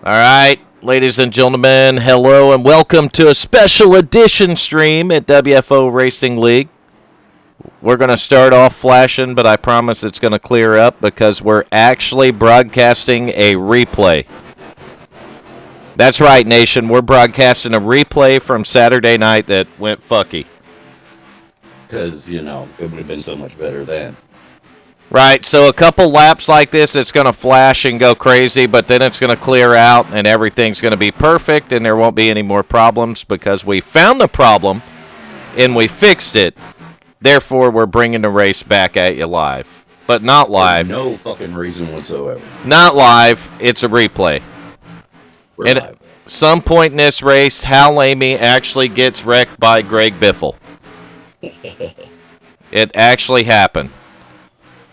All right, ladies and gentlemen, hello and welcome to a special edition stream at WFO Racing League. We're going to start off flashing, but I promise it's going to clear up because we're actually broadcasting a replay. That's right, Nation. We're broadcasting a replay from Saturday night that went fucky. Because, it would have been so much better then. Right, so a couple laps like this, it's going to flash and go crazy, but then it's going to clear out and everything's going to be perfect and there won't be any more problems because we found the problem and we fixed it. Therefore, we're bringing the race back at you live. But not live. There's no fucking reason whatsoever. Not live. It's a replay. We're and live. At some point in this race, Hal Lamy actually gets wrecked by Greg Biffle. It actually happened.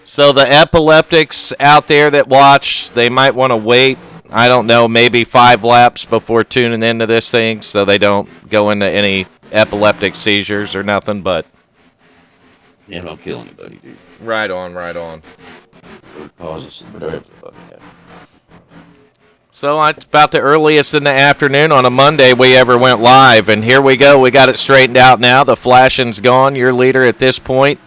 So the epileptics out there that watch, they might want to wait, I don't know, maybe 5 laps before tuning into this thing so they don't go into any epileptic seizures or nothing, but... Yeah, don't kill anybody, dude. Right on. It would cause us whatever the fuck happened. So it's about the earliest in the afternoon on a Monday we ever went live, and here we go. We got it straightened out now. The flashing's gone. Your leader at this point.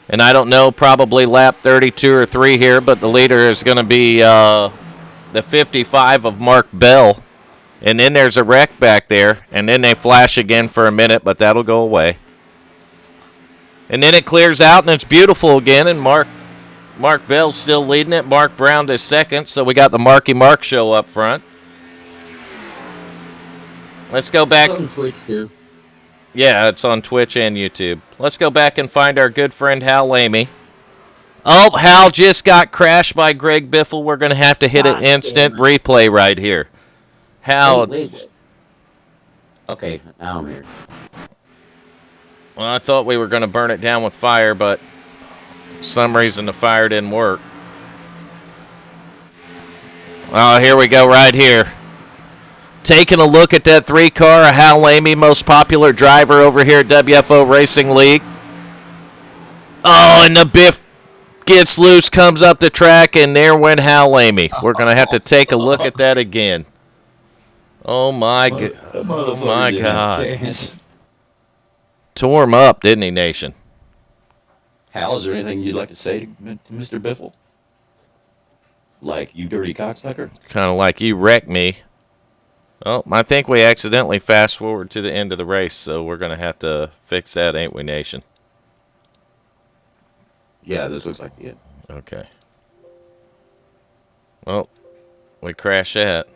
And I don't know, probably lap 32 or 3 here, but the leader is going to be the 55 of Mark Bell. And then there's a wreck back there, and then they flash again for a minute, but that'll go away. And then it clears out, and it's beautiful again, and Mark Bell's still leading it. Mark Brown is second, so we got the Marky Mark show up front. Let's go back. It's on Twitch, too. Yeah, it's on Twitch and YouTube. Let's go back and find our good friend Hal Lamy. Oh, Hal just got crashed by Greg Biffle. We're going to have to hit an instant replay right here. Hal. Wait. Okay, now I'm here. Well, I thought we were going to burn it down with fire, but for some reason the fire didn't work. Oh, here we go right here. Taking a look at that 3-car, Hal Lamy, most popular driver over here at WFO Racing League. Oh, and the Biff gets loose, comes up the track, and there went Hal Lamy. We're going to have to take a look at that again. Oh, my God. Oh, my God. Tore him up, didn't he, Nation? Hal, is there anything you'd like to say to Mr. Biffle? Like, you dirty cocksucker? Kind of like you wrecked me. Oh, I think we accidentally fast forward to the end of the race, so we're going to have to fix that, ain't we, Nation? Yeah, this looks like the end. Okay. Well, we crashed that.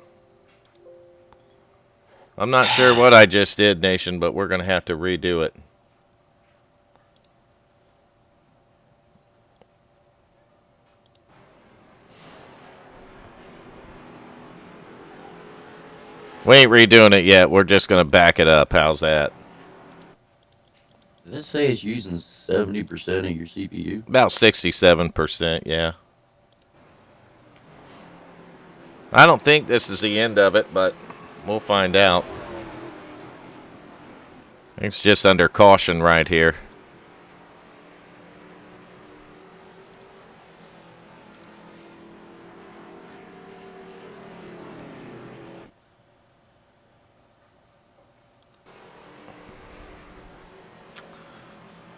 I'm not sure what I just did, Nation, but we're going to have to redo it. We ain't redoing it yet. We're just going to back it up. How's that? Did this say it's using 70% of your CPU? About 67%, yeah. I don't think this is the end of it, but we'll find out. It's just under caution right here.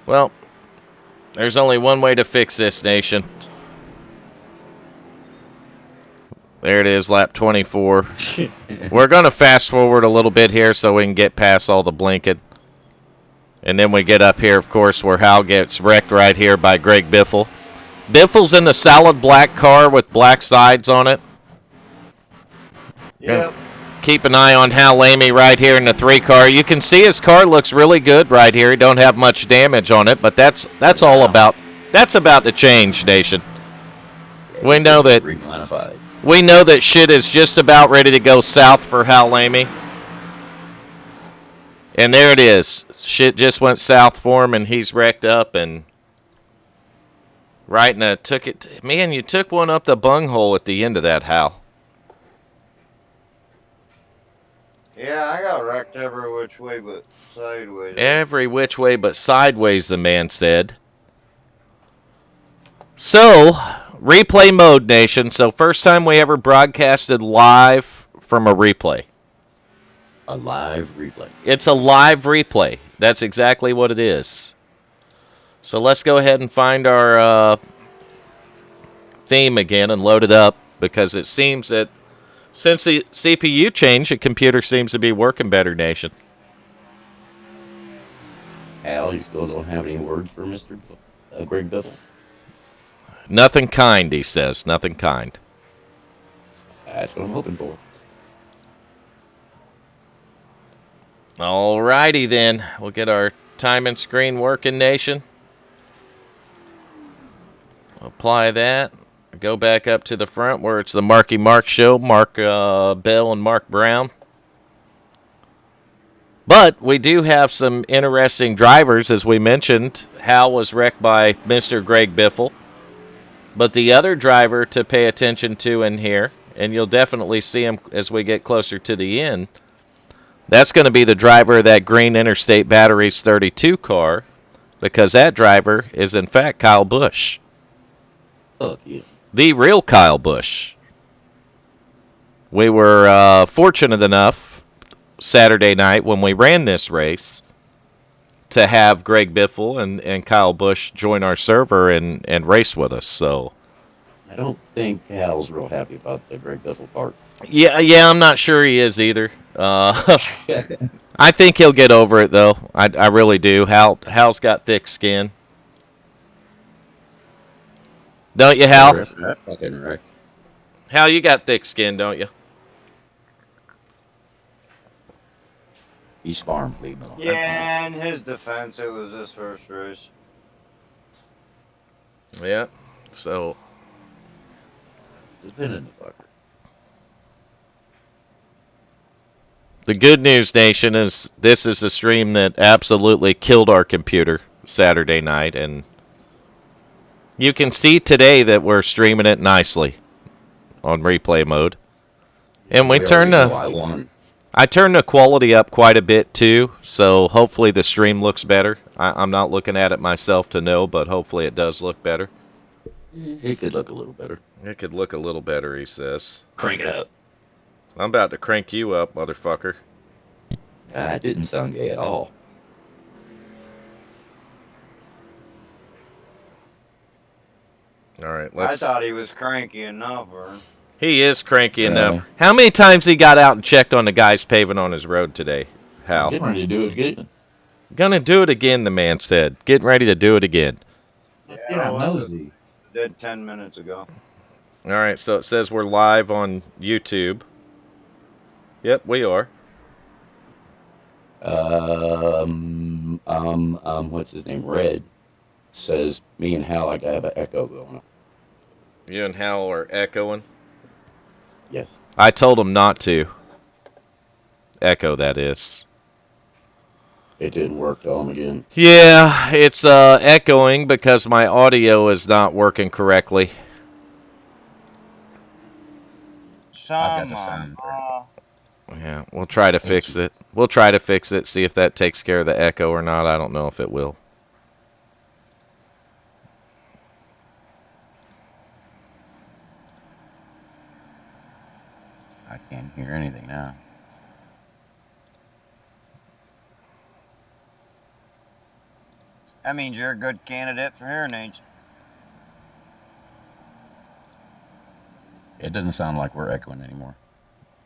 Well, there's only one way to fix this, Nation. There it is, lap 24. We're going to fast forward a little bit here so we can get past all the blinking. And then we get up here, of course, where Hal gets wrecked right here by Greg Biffle. Biffle's in the solid black car with black sides on it. Yep. Keep an eye on Hal Lamy right here in the 3-car. You can see his car looks really good right here. He don't have much damage on it, but that's all about the change, Nation. We know that shit is just about ready to go south for Hal Lamy. And there it is. Shit just went south for him, and he's wrecked up and right in a took it. Man, you took one up the bunghole at the end of that, Hal. Yeah, I got wrecked every which way but sideways. Every which way but sideways, the man said. So, Replay mode, nation. So first time we ever broadcasted live from a replay. A live replay. It's a live replay. That's exactly what it is. So let's go ahead and find our theme again and load it up, because it seems that since the CPU changed, the computer seems to be working better, nation. Al, you still don't have any words for Mr. Greg Biffle? Nothing kind, he says. Nothing kind. That's what I'm hoping for. Alrighty then. We'll get our time and screen working, nation. Apply that. Go back up to the front where it's the Marky Mark show. Mark Bell and Mark Brown. But we do have some interesting drivers, as we mentioned. Hal was wrecked by Mr. Greg Biffle. But the other driver to pay attention to in here, and you'll definitely see him as we get closer to the end, that's going to be the driver of that green Interstate Batteries 32 car, because that driver is, in fact, Kyle Busch. Fuck yeah. The real Kyle Busch. We were fortunate enough Saturday night when we ran this race to have Greg Biffle and Kyle Busch join our server and race with us. So I don't think Hal's real happy about the Greg Biffle part. yeah, I'm not sure he is either. I think he'll get over it though. I really do. Hal's got thick skin. Don't you, Hal? That fucking wreck. Hal, you got thick skin, don't you? He's farm, leave him alone. Yeah, in his defense, it was his first race. Yeah. So He's been in the fucker. the good news, nation, is this is a stream that absolutely killed our computer Saturday night, and you can see today that we're streaming it nicely on replay mode. And we turned I turned the quality up quite a bit too, so hopefully the stream looks better. I'm not looking at it myself to know, but hopefully it does look better. It could look a little better. It could look a little better, he says. Crank it up. I'm about to crank you up, motherfucker. That didn't sound gay at all. All right, I thought he was cranky enough, or He is cranky enough. How many times he got out and checked on the guys paving on his road today, Hal? Getting ready to do it again. Gonna do it again, the man said. Getting ready to do it again. Yeah, nosy. did 10 minutes ago. All right, so it says we're live on YouTube. Yep, we are. What's his name? Red says me and Hal like I have an echo going on. You and Hal are echoing. Yes. I told him not to. Echo, that is. It didn't work. Tell him again. Yeah, it's echoing because my audio is not working correctly. I've got the sound. Yeah, we'll try to fix it. We'll try to fix it, see if that takes care of the echo or not. I don't know if it will. I can't hear anything now. That means you're a good candidate for hearing aids. It doesn't sound like we're echoing anymore.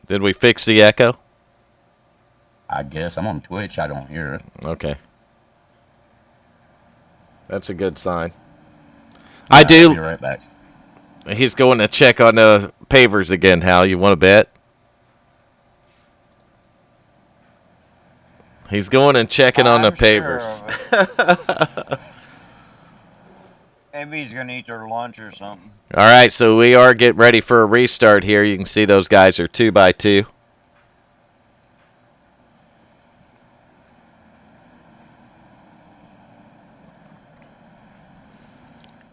Did we fix the echo? I guess. I'm on Twitch. I don't hear it. Okay. That's a good sign. I'll be right back. He's going to check on the pavers again, Hal. You want to bet? He's going and checking on the pavers. Sure Maybe he's going to eat their lunch or something. All right, so we are getting ready for a restart here. You can see those guys are 2x2.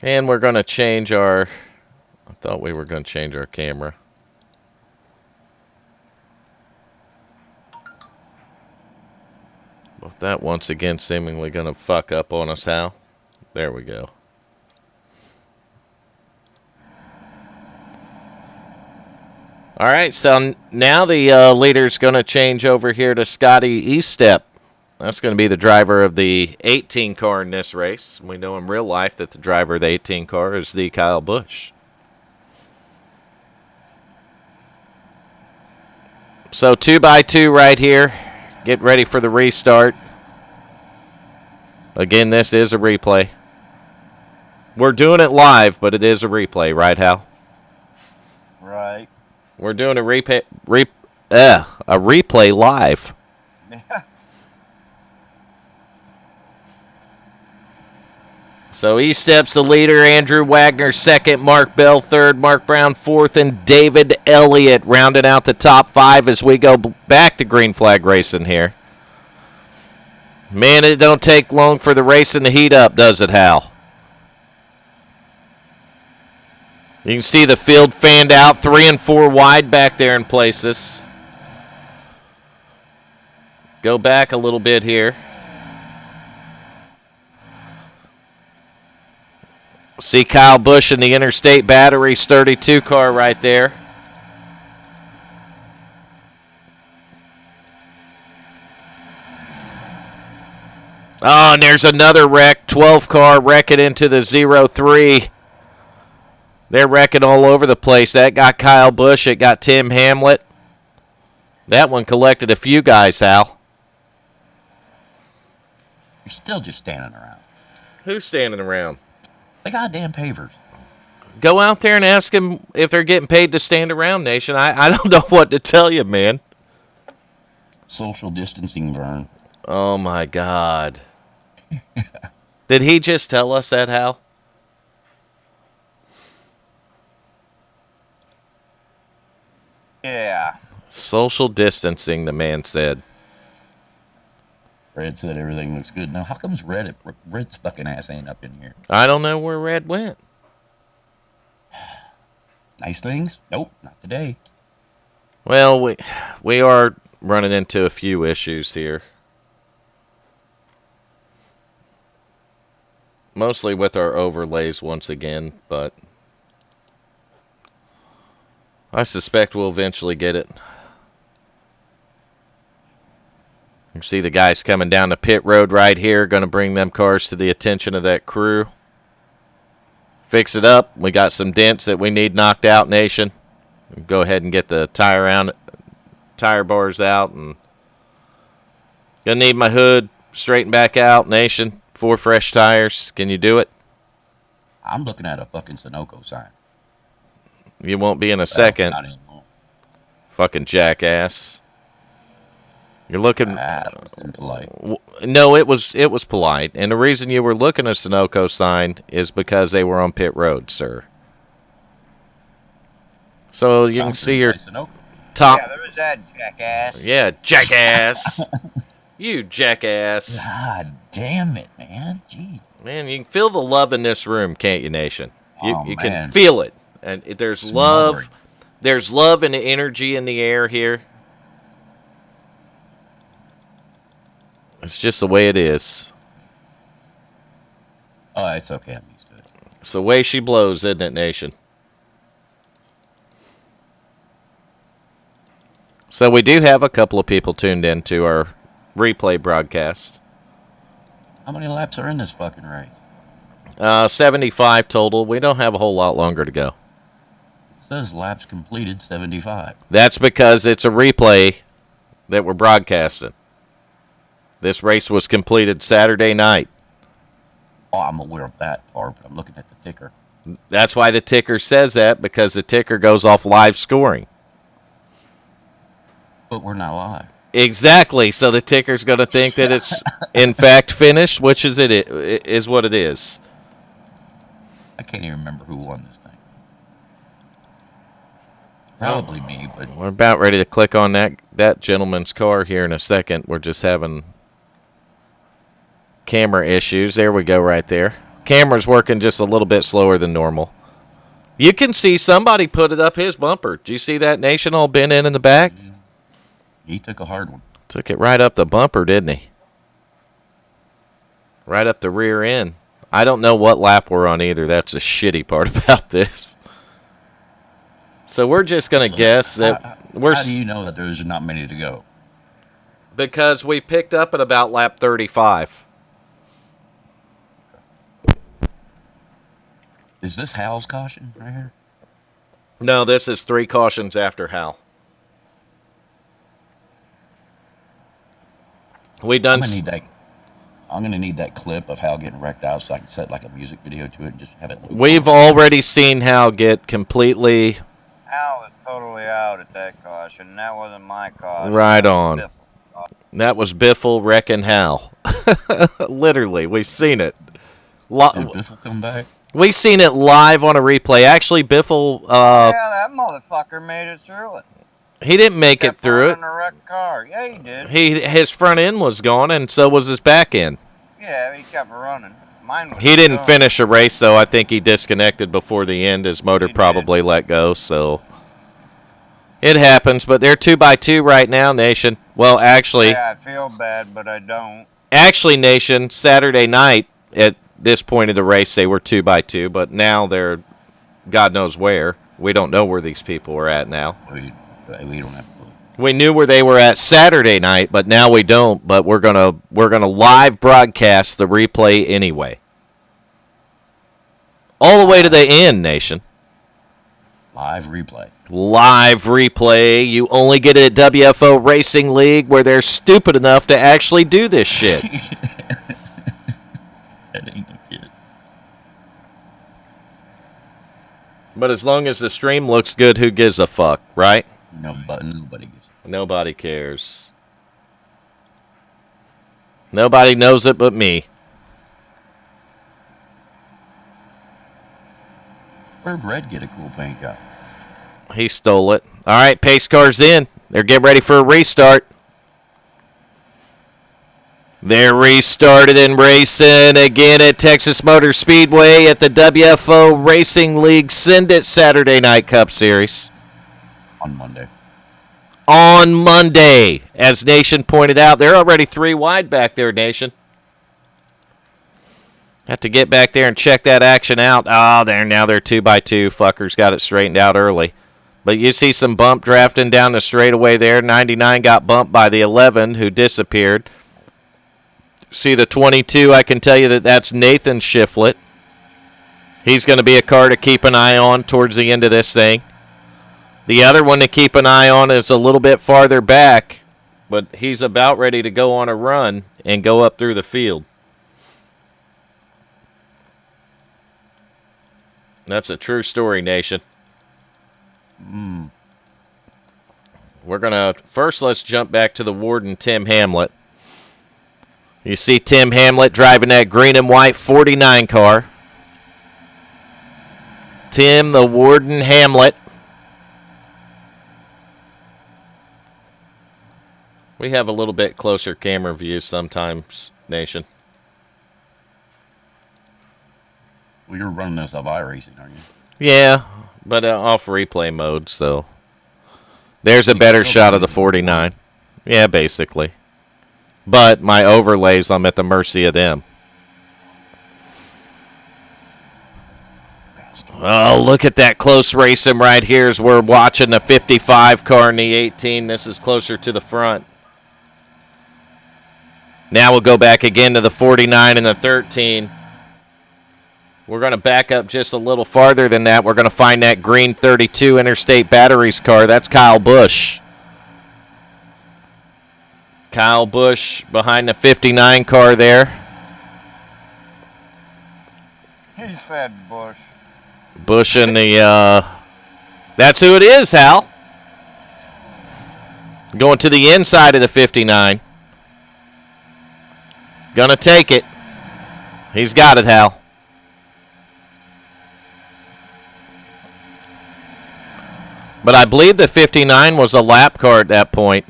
And we're going to change our... I thought we were going to change our camera. But that once again seemingly going to fuck up on us, Hal. There we go. All right, so now the leader's going to change over here to Scotty Eastep. That's going to be the driver of the 18 car in this race. We know in real life that the driver of the 18 car is the Kyle Busch. So 2x2 right here. Get ready for the restart. Again, this is a replay. We're doing it live, but it is a replay, right, Hal? Right. We're doing a replay live. So he steps the leader. Andrew Wagner second, Mark Bell third, Mark Brown fourth, and David Elliott rounding out the top 5 as we go back to green flag racing here. Man, it don't take long for the racing to heat up, does it, Hal? You can see the field fanned out 3 and 4 wide back there in places. Go back a little bit here. See Kyle Busch in the Interstate Batteries 32 car right there. Oh, and there's another wreck. 12 car wrecking into the 03. They're wrecking all over the place. That got Kyle Busch. It got Tim Hamlet. That one collected a few guys, Hal. You're still just standing around. Who's standing around? The goddamn pavers. Go out there and ask them if they're getting paid to stand around, Nation. I don't know what to tell you, man. Social distancing, Vern. Oh, my God. Did he just tell us that, Hal? Yeah. Social distancing, the man said. Red said everything looks good. Now, how comes Red's fucking ass ain't up in here? I don't know where Red went. Nice things? Nope, not today. Well, we are running into a few issues here. Mostly with our overlays once again, but I suspect we'll eventually get it. You see the guys coming down the pit road right here, going to bring them cars to the attention of that crew. Fix it up. We got some dents that we need knocked out, Nation. Go ahead and get the tire bars out, and gonna need my hood straightened back out, Nation. 4 fresh tires. Can you do it? I'm looking at a fucking Sunoco sign. You won't be in a second. Not anymore. Fucking jackass. You're looking. That was impolite. No, it was polite, and the reason you were looking at a Sunoco sign is because they were on pit road, sir. So you can see your top. Yeah, there was that jackass. Yeah, jackass. You jackass. God damn it, man. Gee. Man, you can feel the love in this room, can't you, Nation? You can man. feel it, and there's Smothering. love. There's love and energy in the air here. It's just the way it is. Oh, it's okay. I'm used to it. It's the way she blows, isn't it, Nation? So we do have a couple of people tuned in to our replay broadcast. How many laps are in this fucking race? 75 total. We don't have a whole lot longer to go. It says laps completed 75. That's because it's a replay that we're broadcasting. This race was completed Saturday night. Oh, I'm aware of that part, but I'm looking at the ticker. That's why the ticker says that, because the ticker goes off live scoring. But we're not live. Exactly. So the ticker's going to think that it's in fact finished, which is what it is. I can't even remember who won this thing. Probably me, but We're about ready to click on that gentleman's car here in a second. We're just having camera issues. There we go right there. Camera's working just a little bit slower than normal. You can see somebody put it up his bumper. Do you see that, Nation, all bent in the back? he took a hard one. Took it right up the bumper, didn't he? Right up the rear end. I don't know what lap we're on either. That's a shitty part about this. So we're just going to So, guess that how do you know that there's not many to go? because we picked up at about lap 35. Is this Hal's caution right here? No, this is 3 cautions after Hal. We done. I'm gonna need that clip of Hal getting wrecked out so I can set like a music video to it and just have it. We've already seen Hal get completely. Hal was totally out at that caution. That wasn't my caution. Right on. That was Biffle wrecking Hal. Literally, we've seen it. Did Biffle come back? We've seen it live on a replay. Actually, Biffle. Yeah, that motherfucker made it through it. He didn't make it through it. In a wrecked car. Yeah, he did. His front end was gone, and so was his back end. Yeah, he kept running. Mine was. He didn't finish a race, though. I think he disconnected before the end. His motor probably let go, so it happens. But they're 2x2 right now, Nation. Well, actually, yeah, I feel bad, but I don't. Actually, Nation, Saturday night at this point of the race, they were 2x2, but now they're God knows where. We don't know where these people are at now. We don't have to. We knew where they were at Saturday night, but now we don't. But we're gonna live broadcast the replay anyway, all the way to the end, Nation. Live replay. Live replay. You only get it at WFO Racing League, where they're stupid enough to actually do this shit. That ain't no kid. But as long as the stream looks good, who gives a fuck, right? No button. Nobody gives. Nobody cares. Nobody knows it but me. Where'd Red get a cool paint job? He stole it. All right, pace car's in. They're getting ready for a restart. They're restarted and racing again at Texas Motor Speedway at the WFO Racing League Send It Saturday Night Cup Series. On Monday. On Monday. As Nation pointed out, they're already 3 wide back there, Nation. Have to get back there and check that action out. Oh, now they're 2x2. Fuckers got it straightened out early. But you see some bump drafting down the straightaway there. 99 got bumped by the 11, who disappeared. See the 22, I can tell you that's Nathan Shiflett. He's going to be a car to keep an eye on towards the end of this thing. The other one to keep an eye on is a little bit farther back, but he's about ready to go on a run and go up through the field. That's a true story, Nation. We're going to, first let's jump back to the Warden, Tim Hamlet. You see Tim Hamlet driving that green and white 49 car. Tim, the Warden Hamlet. We have a little bit closer camera view sometimes, Nation. Well, you're running this off iRacing, aren't you? Yeah, but off replay mode, so. There's a better shot of the 49. Yeah, basically. But my overlays, I'm at the mercy of them. Oh, look at that close racing right here as we're watching the 55 car and the 18. This is closer to the front. Now we'll go back again to the 49 and the 13. We're going to back up just a little farther than that. We're going to find that green 32 Interstate Batteries car. That's Kyle Busch. Kyle Busch behind the 59 car there. He said Bush. Busch in the, that's who it is, Hal. Going to the inside of the 59. Gonna take it. He's got it, Hal. But I believe the 59 was a lap car at that point.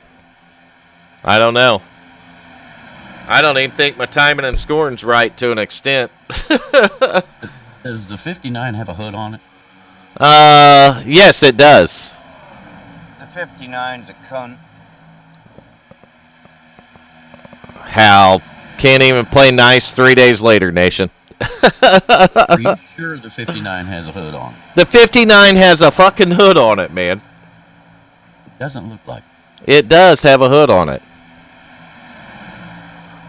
I don't know. I don't even think my timing and scoring's right to an extent. Does the 59 have a hood on it? Yes, it does. The 59's a cunt. Hal can't even play nice 3 days later, Nation. Are you sure the 59 has a hood on it? The 59 has a fucking hood on it, man. It doesn't look like It does have a hood on it.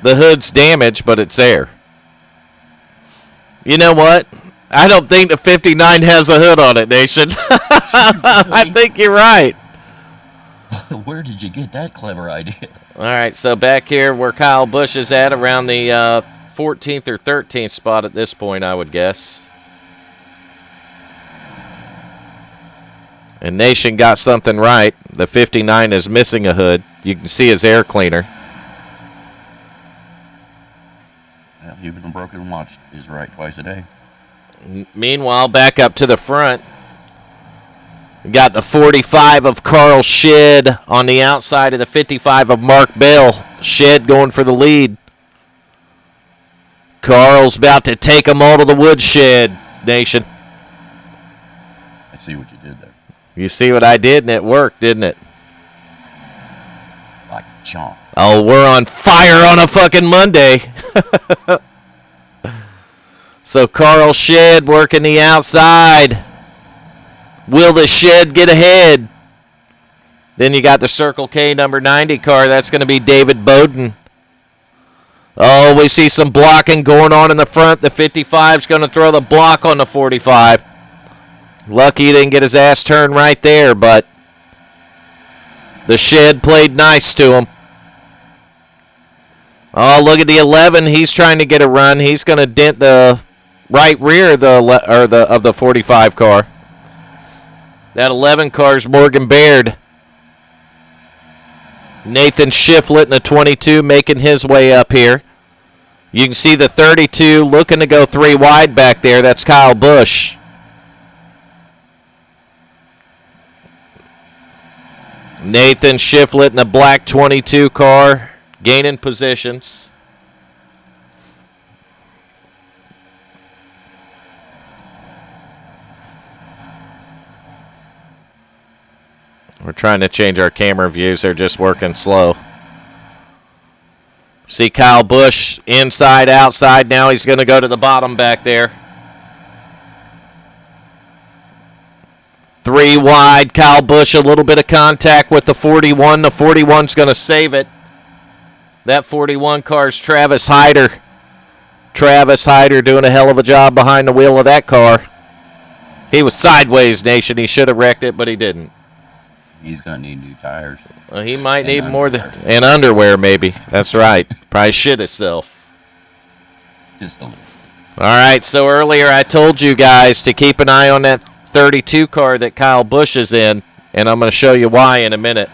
The hood's damaged, but it's there. You know what? I don't think the 59 has a hood on it, Nation. I think you're right. Where did you get that clever idea? All right, so back here where Kyle Busch is at, around the 14th or 13th spot at this point, I would guess. And Nation got something right. The 59 is missing a hood. You can see his air cleaner. Well, even a broken watch is right twice a day. Meanwhile, back up to the front, we got the 45 of Carl Shedd on the outside of the 55 of Mark Bell. Shedd going for the lead. Carl's about to take them all to the woodshed, Nation. I see what you did there. You see what I did, and it worked, didn't it? Like chomp. Oh, we're on fire on a fucking Monday. So Carl Shedd working the outside. Will the Shedd get ahead? Then you got the Circle K number 90 car. That's going to be David Bowden. Oh, we see some blocking going on in the front. The 55's going to throw the block on the 45. Lucky he didn't get his ass turned right there, but the Shedd played nice to him. Oh, look at the 11. He's trying to get a run. He's going to dent the right rear of the 45 car. That 11 car is Morgan Baird. Nathan Shiflett in the 22 making his way up here. You can see the 32 looking to go 3 wide back there. That's Kyle Busch. Nathan Shiflett in the black 22 car gaining positions. We're trying to change our camera views. They're just working slow. See Kyle Busch inside, outside. Now he's going to go to the bottom back there. 3 wide. Kyle Busch, a little bit of contact with the 41. The 41's going to save it. That 41 car's Travis Hyder. Travis Hyder doing a hell of a job behind the wheel of that car. He was sideways, Nation. He should have wrecked it, but he didn't. He's going to need new tires. Well, he might need more than and underwear, maybe. That's right. Probably shit himself. Just a little. All right, so earlier I told you guys to keep an eye on that 32 car that Kyle Busch is in, and I'm going to show you why in a minute.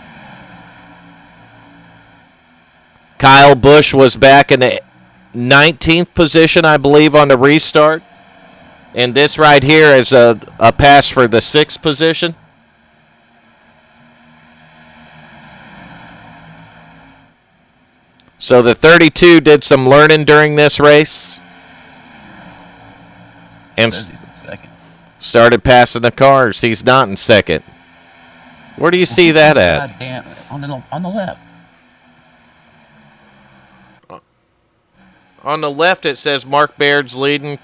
Kyle Busch was back in the 19th position, I believe, on the restart. And this right here is a pass for the 6th position. So the 32 did some learning during this race and Says he's in second. started passing the cars. He's not in second. Where do you see that at? God damn, on the left. On the left it says Mark Baird's leading,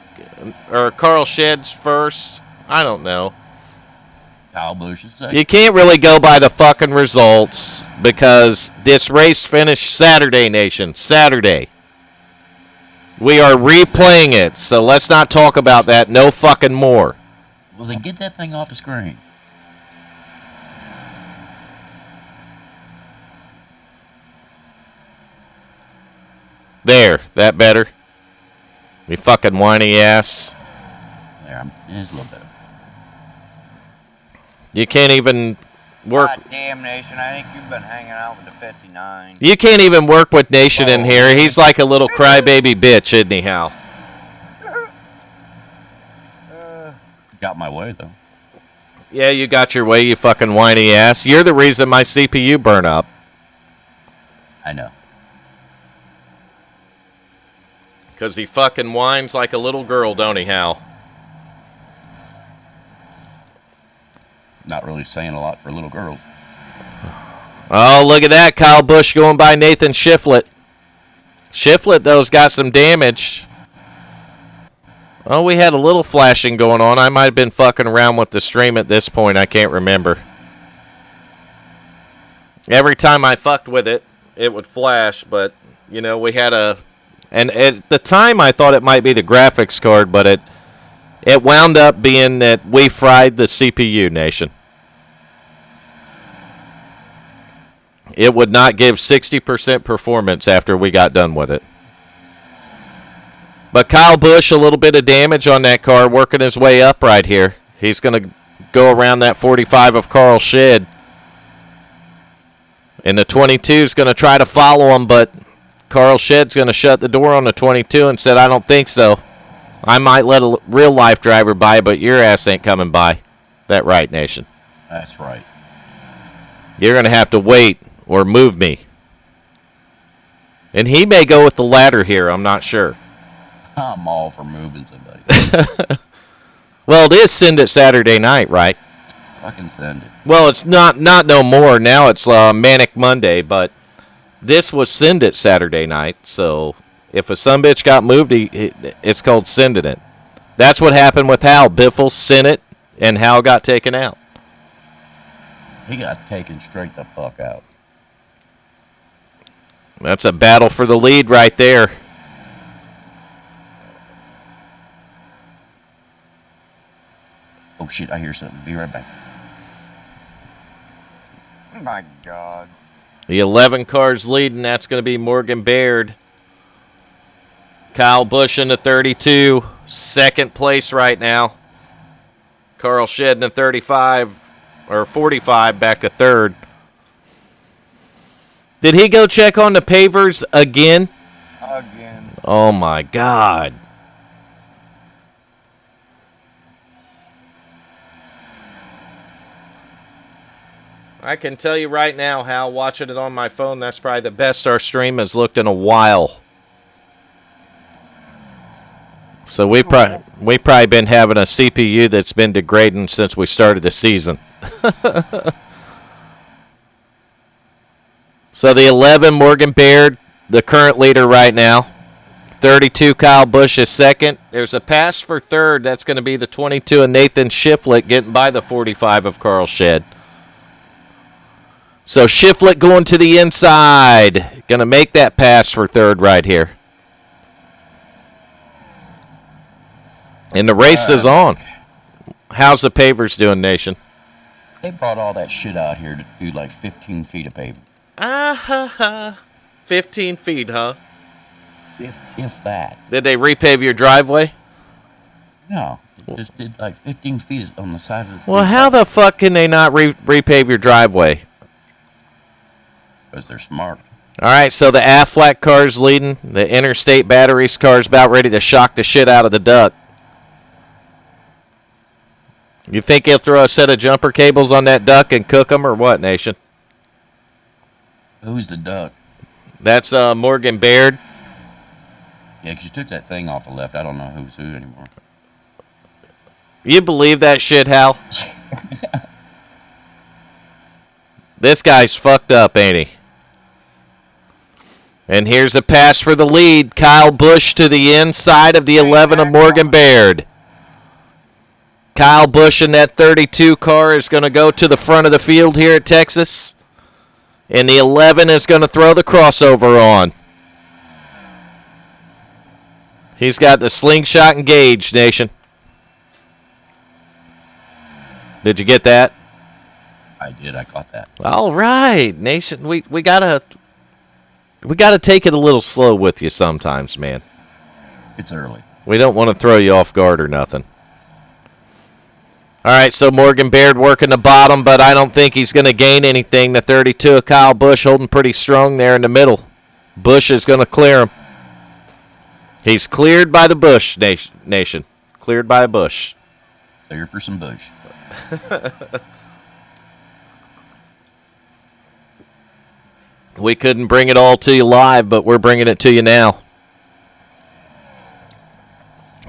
or Carl Shedd's first. I don't know. Kyle Busch is second. You can't really go by the fucking results because this race finished Saturday, Nation. Saturday. We are replaying it, so let's not talk about that no fucking more. Well, then get that thing off the screen. There, that better? You fucking whiny ass. There, it's a little better. You can't even work. God damn, Nation, I think you've been hanging out with the 59. You can't even work with Nation in here. He's like a little crybaby bitch, isn't he, Hal? Got my way, though. Yeah, you got your way, you fucking whiny ass. You're the reason my CPU burned up. I know. Because he fucking whines like a little girl, don't he, Hal? Not really saying a lot for little girls. Oh, look at that. Kyle Busch going by Nathan Shiflett. Shiflett, though, has got some damage. Oh, we had a little flashing going on. I might have been fucking around with the stream at this point. I can't remember. Every time I fucked with it, it would flash, but, you know, we had a... And at the time, I thought it might be the graphics card, but it wound up being that we fried the CPU, Nation. It would not give 60% performance after we got done with it. But Kyle Busch, a little bit of damage on that car, working his way up right here. He's going to go around that 45 of Carl Shedd. And the 22 is going to try to follow him, but Carl Shedd's going to shut the door on the 22 and said, I don't think so. I might let a real-life driver by, but your ass ain't coming by. That right, Nation? That's right. You're going to have to wait or move me. And he may go with the latter here. I'm not sure. I'm all for moving somebody. Well, it is Send It Saturday night, right? Fucking send it. Well, it's not no more. Now it's Manic Monday, but this was Send It Saturday night. So if a sumbitch got moved, it's called Sending It. That's what happened with Hal. Biffle sent it, and Hal got taken out. He got taken straight the fuck out. That's a battle for the lead right there. Oh shit, I hear something. Be right back. Oh my God. The 11 cars leading. That's going to be Morgan Baird. Kyle Busch in the 32. Second place right now. Carl Shedd in the 35, or 45, back to third. Did he go check on the pavers again? Again. Oh, my God. I can tell you right now, Hal, watching it on my phone, that's probably the best our stream has looked in a while. So we probably been having a CPU that's been degrading since we started the season. So the 11, Morgan Baird, the current leader right now. 32, Kyle Busch is second. There's a pass for third. That's going to be the 22 of Nathan Shiflett getting by the 45 of Carl Shedd. So Shiflett going to the inside. Going to make that pass for third right here. And the race is on. How's the pavers doing, Nation? They brought all that shit out here to do like 15 feet of pavement. 15 feet, huh? If that. Did they repave your driveway? No. Just did like 15 feet on the side of the street. Well, how the fuck can they not repave your driveway? Because they're smart. All right, so the Aflac car's leading. The Interstate Batteries car's about ready to shock the shit out of the duck. You think he'll throw a set of jumper cables on that duck and cook them, or what, Nation? Who's the duck? That's Morgan Baird. Yeah, because you took that thing off the left. I don't know who's who anymore. You believe that shit, Hal? This guy's fucked up, ain't he? And here's a pass for the lead. Kyle Busch to the inside of the 11 of Morgan Baird. Kyle Busch in that 32 car is going to go to the front of the field here at Texas. And the 11 is going to throw the crossover on. He's got the slingshot engaged, Nation. Did you get that? I did. I caught that. All right, Nation. We gotta take it a little slow with you sometimes, man. It's early. We don't want to throw you off guard or nothing. All right, so Morgan Baird working the bottom, but I don't think he's going to gain anything. The 32 of Kyle Busch holding pretty strong there in the middle. Busch is going to clear him. He's cleared by the Busch, Nation. Cleared by a Busch. Clear for some bush. We couldn't bring it all to you live, but we're bringing it to you now.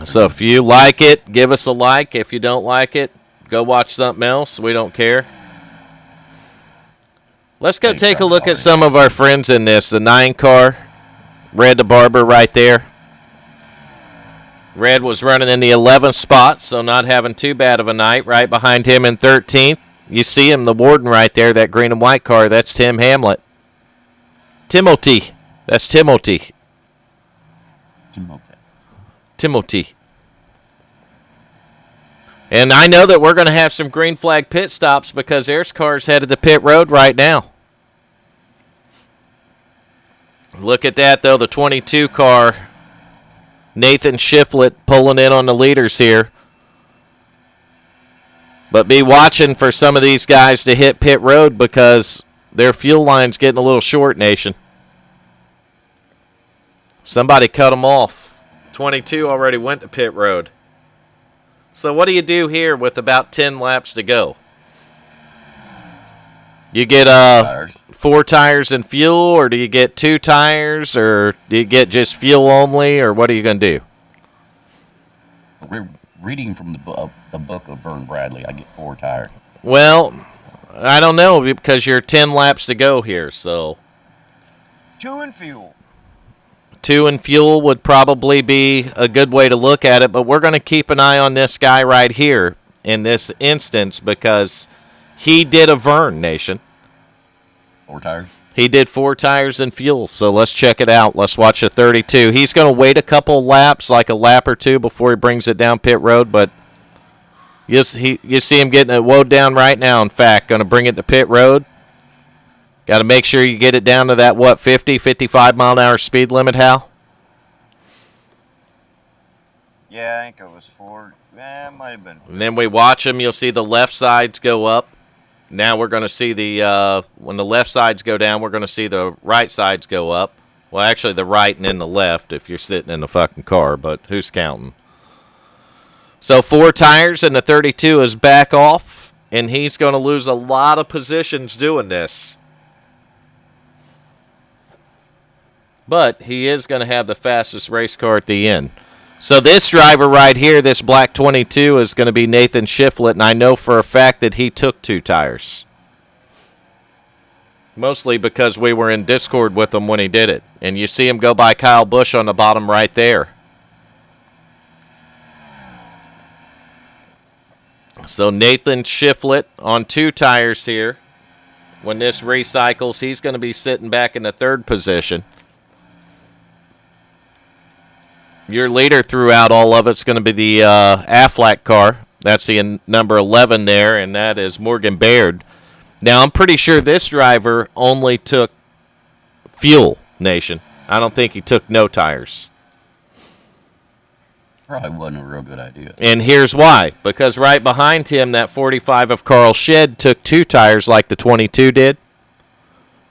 So if you like it, give us a like. If you don't like it, go watch something else. We don't care. Let's go take a look at some of our friends in this. The 9 car, Red the Barber right there. Red was running in the 11th spot, so not having too bad of a night. Right behind him in 13th. You see him, the warden right there, that green and white car. That's Tim Hamlet. Timothy. That's Timothy. Timothy. And I know that we're going to have some green flag pit stops because there's cars headed to pit road right now. Look at that, though, the 22 car. Nathan Shiflett pulling in on the leaders here. But be watching for some of these guys to hit pit road because their fuel line's getting a little short, Nation. Somebody cut them off. 22 already went to pit road. So what do you do here with about 10 laps to go? You get 4 tires and fuel, or do you get 2 tires, or do you get just fuel only, or what are you going to do? We're reading from the book of Vern Bradley. I get 4 tires. Well, I don't know because you're 10 laps to go here, so 2 in fuel. 2 in fuel would probably be a good way to look at it, but we're going to keep an eye on this guy right here in this instance because he did a Vern, Nation. 4 tires? He did 4 tires and fuel, so let's check it out. Let's watch the 32. He's going to wait a couple laps, like a lap or 2 before he brings it down pit road, but you see him getting it woed down right now. In fact, going to bring it to pit road. Got to make sure you get it down to that, 50, 55 mile an hour speed limit, Hal? Yeah, I think it was 4. It might have been. And then we watch him. You'll see the left sides go up. Now we're going to see when the left sides go down, we're going to see the right sides go up. Well, actually, the right and then the left if you're sitting in the fucking car, but who's counting? So 4 tires and the 32 is back off, and he's going to lose a lot of positions doing this. But he is going to have the fastest race car at the end. So this driver right here, this black 22, is going to be Nathan Shiflett, and I know for a fact that he took 2 tires. Mostly because we were in Discord with him when he did it. And you see him go by Kyle Busch on the bottom right there. So Nathan Shiflett on 2 tires here. When this recycles, he's going to be sitting back in the 3rd position. Your leader throughout all of it's going to be the Aflac car. That's the number 11 there, and that is Morgan Baird. Now, I'm pretty sure this driver only took fuel, Nation. I don't think he took no tires. Probably wasn't a real good idea. And here's why. Because right behind him, that 45 of Carl Shedd took 2 tires like the 22 did.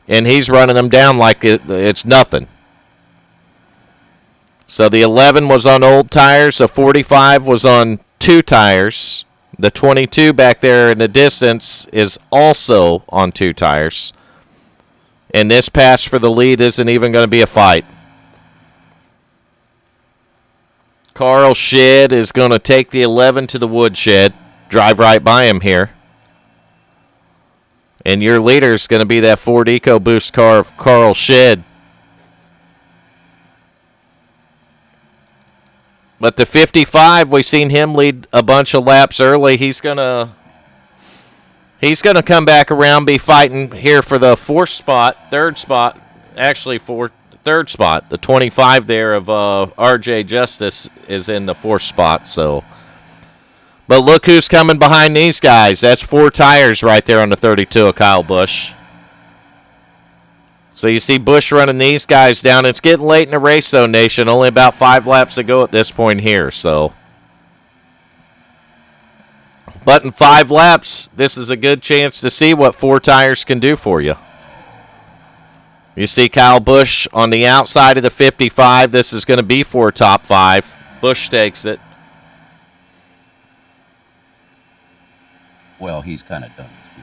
And he's running them down like it's nothing. So the 11 was on old tires. The 45 was on 2 tires. The 22 back there in the distance is also on 2 tires. And this pass for the lead isn't even going to be a fight. Carl Shedd is going to take the 11 to the woodshed. Drive right by him here. And your leader is going to be that Ford EcoBoost car of Carl Shedd. But the 55, we've seen him lead a bunch of laps early. He's gonna come back around, be fighting here for the 4th spot, 3rd spot, actually 3rd spot. The 25 there of RJ Justice is in the 4th spot. So, but look who's coming behind these guys. That's 4 tires right there on the 32 of Kyle Busch. So you see Busch running these guys down. It's getting late in the race, though, Nation. Only about 5 laps to go at this point here. So, but in 5 laps, this is a good chance to see what 4 tires can do for you. You see Kyle Busch on the outside of the 55. This is going to be for top 5. Busch takes it. Well, he's kind of done this before.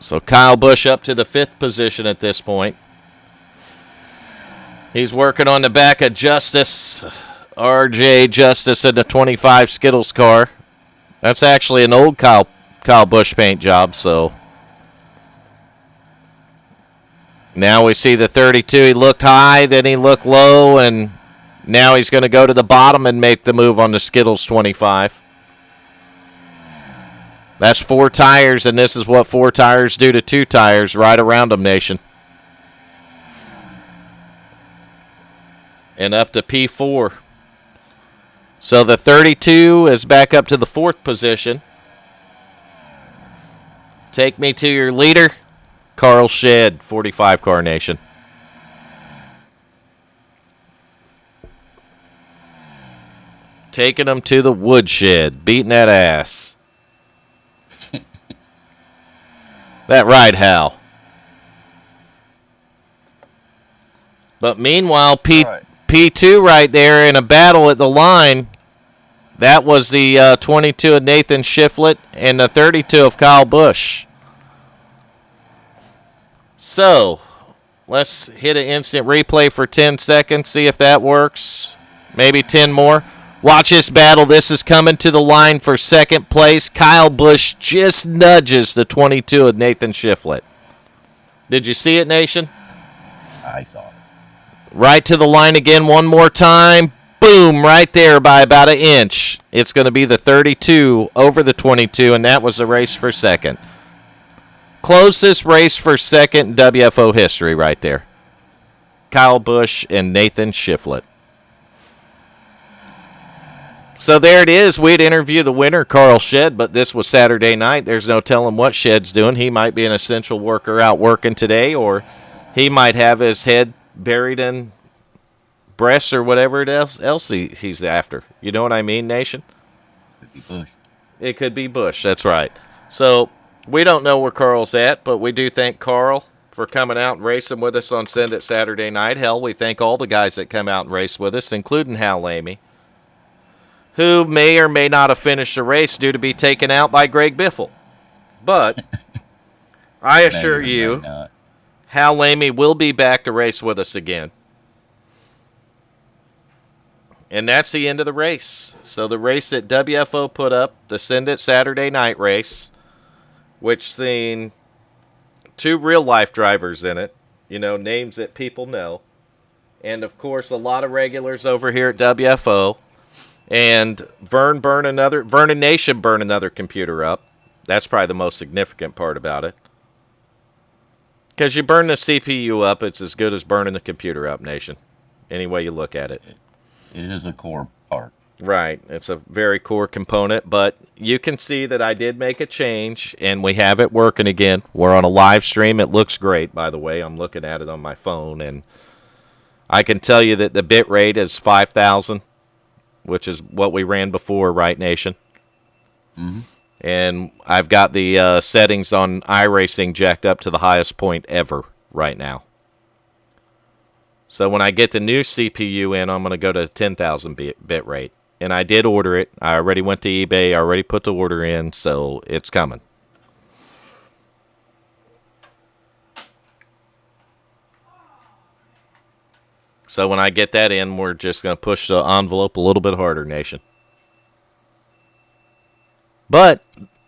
So Kyle Busch up to the 5th position at this point. He's working on the back of Justice, RJ Justice in the 25 Skittles car. That's actually an old Kyle Busch paint job, so. Now we see the 32. He looked high, then he looked low, and Now he's going to go to the bottom and make the move on the Skittles 25. That's 4 tires, and this is what 4 tires do to 2 tires. Right around them, Nation. And up to P4. So the 32 is back up to the 4th position. Take me to your leader, Carl Shedd, 45 Car Nation. Taking him to the woodshed, beating that ass. That right, Hal. But meanwhile, P2 right there in a battle at the line. That was the 22 of Nathan Shiflett and the 32 of Kyle Busch. So, let's hit an instant replay for 10 seconds, see if that works. Maybe 10 more. Watch this battle. This is coming to the line for second place. Kyle Busch just nudges the 22 of Nathan Shiflett. Did you see it, Nation? I saw it. Right to the line again one more time. Boom, right there by about an inch. It's going to be the 32 over the 22, and that was the race for second. Closest race for second in WFO history right there. Kyle Busch and Nathan Shiflett. So there it is. We'd interview the winner, Carl Shedd, but this was Saturday night. There's no telling what Shedd's doing. He might be an essential worker out working today, or he might have his head buried in breasts or whatever else he's after. You know what I mean, Nation? Could be Bush. It could be Bush. That's right. So we don't know where Carl's at, but we do thank Carl for coming out and racing with us on Send It Saturday night. Hell, we thank all the guys that come out and race with us, including Hal Lamy, who may or may not have finished the race due to be taken out by Greg Biffle. But I assure you, Hal Lamy will be back to race with us again. And that's the end of the race. So the race that WFO put up, the Send It Saturday night race, which seen 2 real-life drivers in it, names that people know, and, of course, a lot of regulars over here at WFO. And Vernon Nation burn another computer up. That's probably the most significant part about it. Because you burn the CPU up, it's as good as burning the computer up, Nation. Any way you look at it. It is a core part. Right. It's a very core component. But you can see that I did make a change, and we have it working again. We're on a live stream. It looks great, by the way. I'm looking at it on my phone. And I can tell you that the bit rate is 5,000. Which is what we ran before, right, Nation? Mm-hmm. And I've got the settings on iRacing jacked up to the highest point ever right now. So when I get the new CPU in, I'm going to go to 10,000 bit rate. And I did order it. I already went to eBay. I already put the order in, so it's coming. So when I get that in, we're just going to push the envelope a little bit harder, Nation. But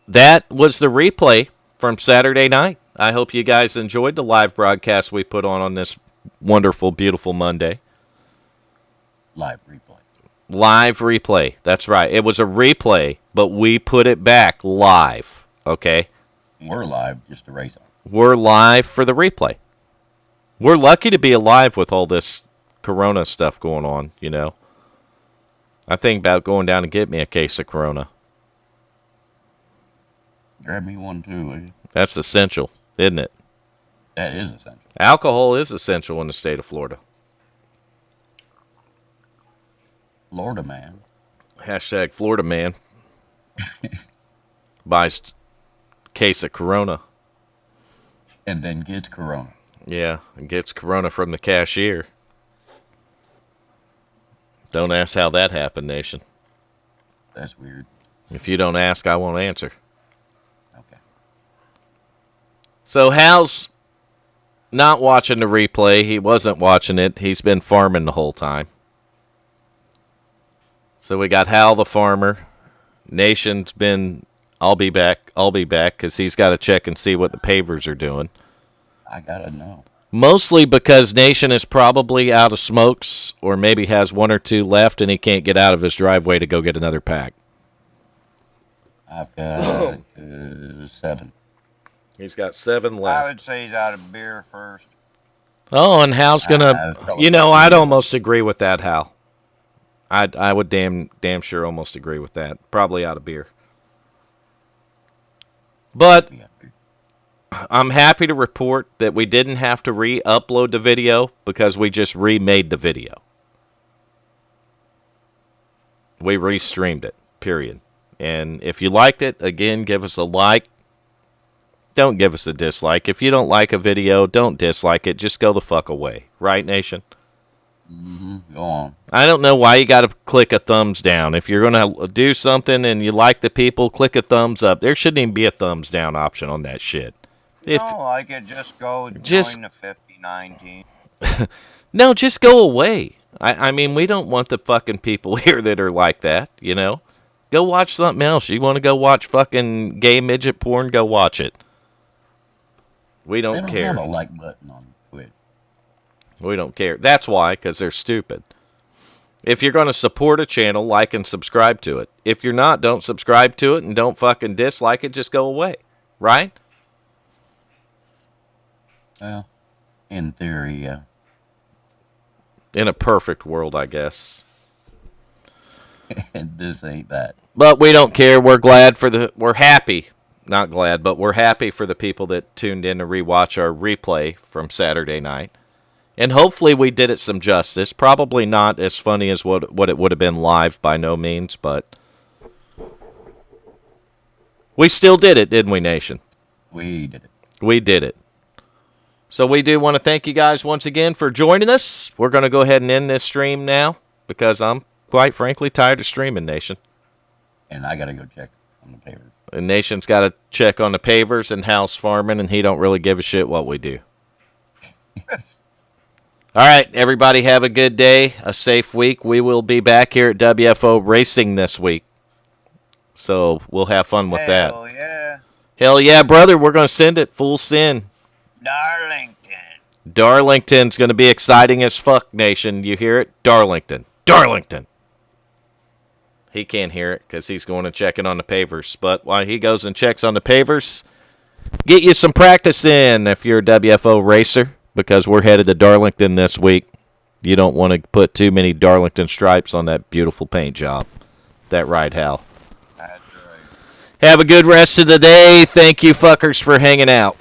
that was the replay from Saturday night. I hope you guys enjoyed the live broadcast we put on this wonderful, beautiful Monday. Live replay. Live replay. That's right. It was a replay, but we put it back live. Okay? We're live just to race on. We're live for the replay. We're lucky to be alive with all this Corona stuff going on, I think about going down and get me a case of Corona. Grab me one too, will you? That's essential, isn't it? That is essential. Alcohol is essential in the state of Florida. Florida man. Hashtag Florida man. Buys case of Corona. And then gets Corona. Yeah, and gets Corona from the cashier. Don't ask how that happened, Nation. That's weird. If you don't ask, I won't answer. Okay. So Hal's not watching the replay. He wasn't watching it. He's been farming the whole time. So we got Hal the farmer. Nation's been, I'll be back, because he's got to check and see what the pavers are doing. I gotta know. Mostly because Nation is probably out of smokes or maybe has one or two left and he can't get out of his driveway to go get another pack. I've got 7. He's got 7 I left. would say he's out of beer first. Oh, and Hal's gonna. probably You know, not. I'd almost agree with that, Hal. I would damn sure almost agree with that. Probably out of beer. But Yeah. I'm happy to report that we didn't have to re-upload the video because we just remade the video. We restreamed it, period. And if you liked it, again, give us a like. Don't give us a dislike. If you don't like a video, don't dislike it. Just go the fuck away. Right, Nation? Go on. I don't know why you got to click a thumbs down. If you're going to do something and you like the people, click a thumbs up. There shouldn't even be a thumbs down option on that shit. No, I could just go Just- join the 59 team. No, just go away. I mean, we don't want the fucking people here that are like that, you know? Go watch something else. You want to go watch fucking gay midget porn, go watch it. We They don't don't care. have a like button on Twitch. We don't care. That's why, because they're stupid. If you're going to support a channel, like and subscribe to it. If you're not, don't subscribe to it and don't fucking dislike it. Just go away. Right? Well, in theory, yeah. In a perfect world, I guess. This ain't that. But we don't care. We're happy. Not glad, but we're happy for the people that tuned in to rewatch our replay from Saturday night. And hopefully we did it some justice. Probably not as funny as what it would have been live by no means, but we still did it, didn't we, Nation? We did it. We did it. So we do want to thank you guys once again for joining us. We're going to go ahead and end this stream now because I'm quite frankly tired of streaming, Nation. And I got to go check on the paper. And Nation's got to check on the pavers and house farming, and he don't really give a shit what we do. All right, everybody have a good day, a safe week. We will be back here at WFO Racing this week. So we'll have fun with that. Hell yeah. Hell yeah, brother. We're going to send it full send. Darlington. Darlington's going to be exciting as fuck, Nation. You hear it? Darlington. Darlington. He can't hear it because he's going and checking on the pavers. But while he goes and checks on the pavers, get you some practice in if you're a WFO racer because we're headed to Darlington this week. You don't want to put too many Darlington stripes on that beautiful paint job. That right, Hal? That's right. Have a good rest of the day. Thank you fuckers for hanging out.